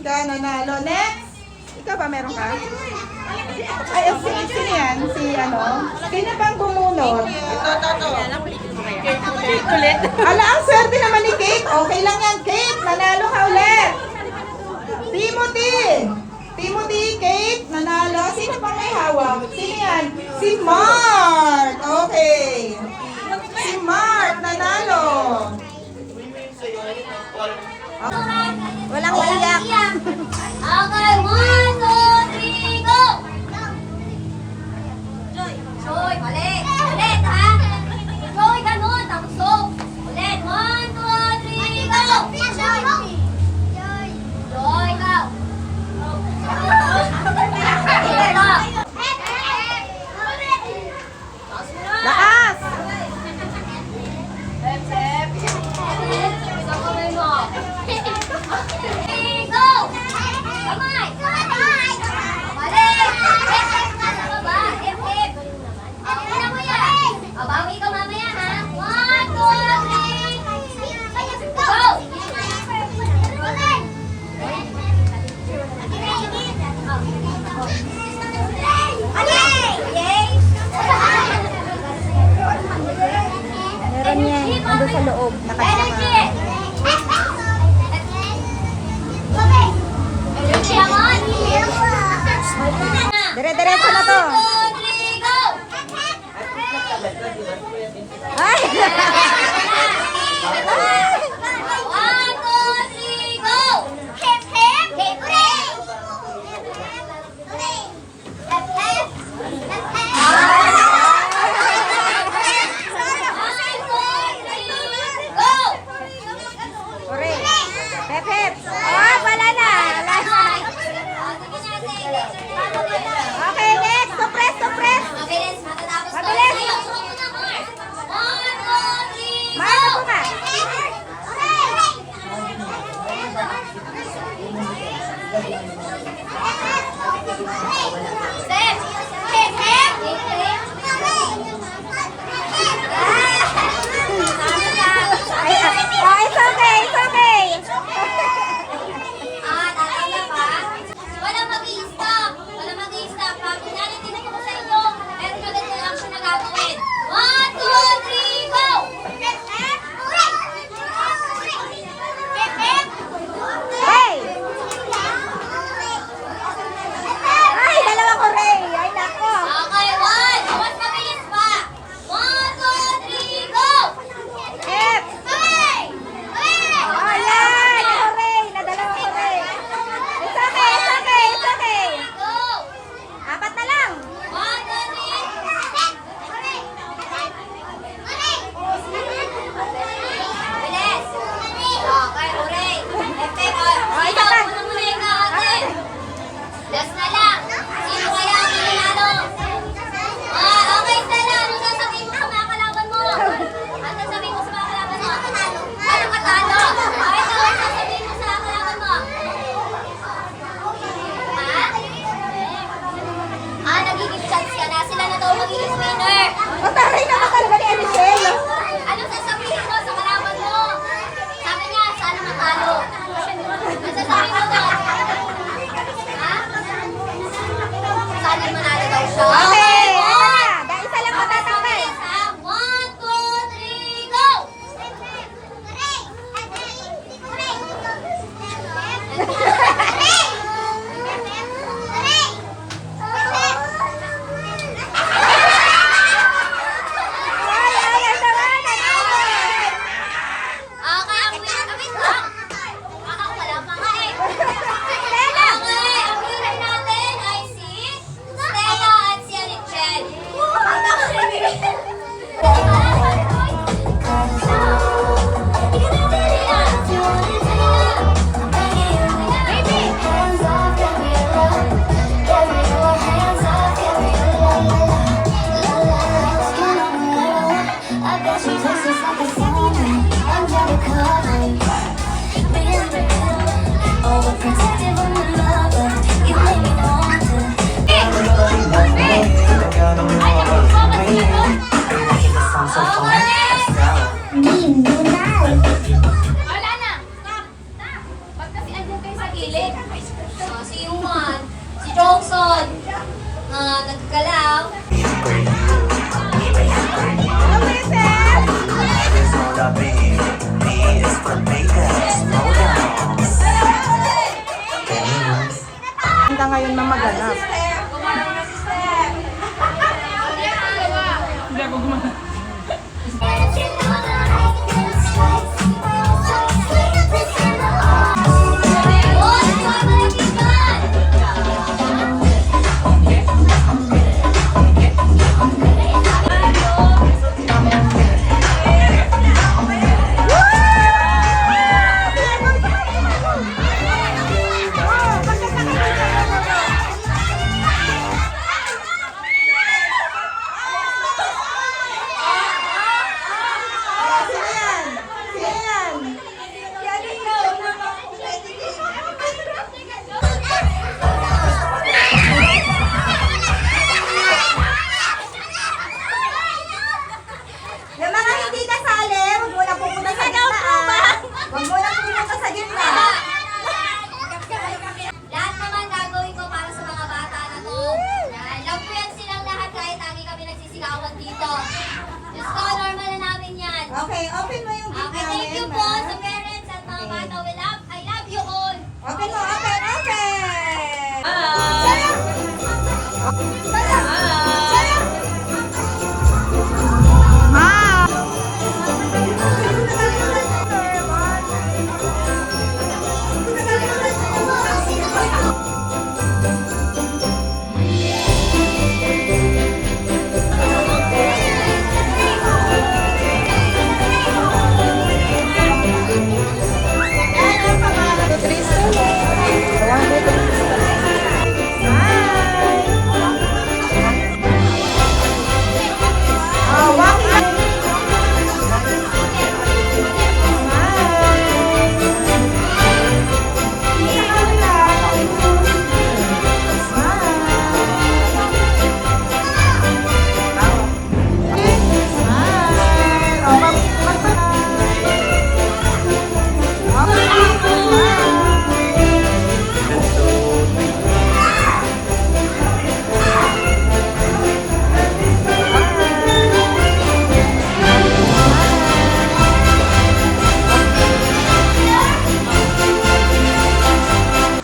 nanalo. Next! Ikaw ba meron ka? Ay, sino yan? Si ano? Sino bang bumunot? Ito. Cake ulit. Ala, ang swerte naman ni Kate. Okay lang yan, Kate. Nanalo ka ulit. Timothy, Kate, nanalo. Sino pang may hawak? Sino yan? Si Mark. Okay. Si Mark, nanalo. Walang iyak. Okay, 1, 2, 3, go! Joy, ulit. Ulit, ha? Joy, ganun. Tapos go. Ulit. 1, 2, 3, go! Joy, go. Lakas! Go! Kamay! Balik! Baba! Hip, hip! Tingnan mo yan! Bawi ka mamaya, ha? 1, 2, 3! Go! Meron yan. Ando sa loob. Energy! Energy, amon! Dire-diretso na to. 1, 2, 3, go! Ay! 1, 2, 3, go! Hip, hip! Hip, hip! Left, left! Left, left! 1, 2, 3, go! Ore. Hep, hep. Oh, wala na. Wala na. Okay, next. Suppress. Mabilis, matatapos ko. Mabilis. Sa'yo, sumunod na, Mark. 1, 2, 3, Mark, go! ako nga. Step! Hip, hip! Hip, hip! Oh, it's okay. It's okay. Tatanda pa. Walang mag-i-stop. Walang mag-i-stop. Pag nanitin ko sa inyo, meron agad na action na gagawin. 1, 2, 3, go! Hip, hip! Hip, hip! Hey! Ay, dalawa ko Si Yuman, si Johnson, nagkalaw. Handa ngayon na maganap.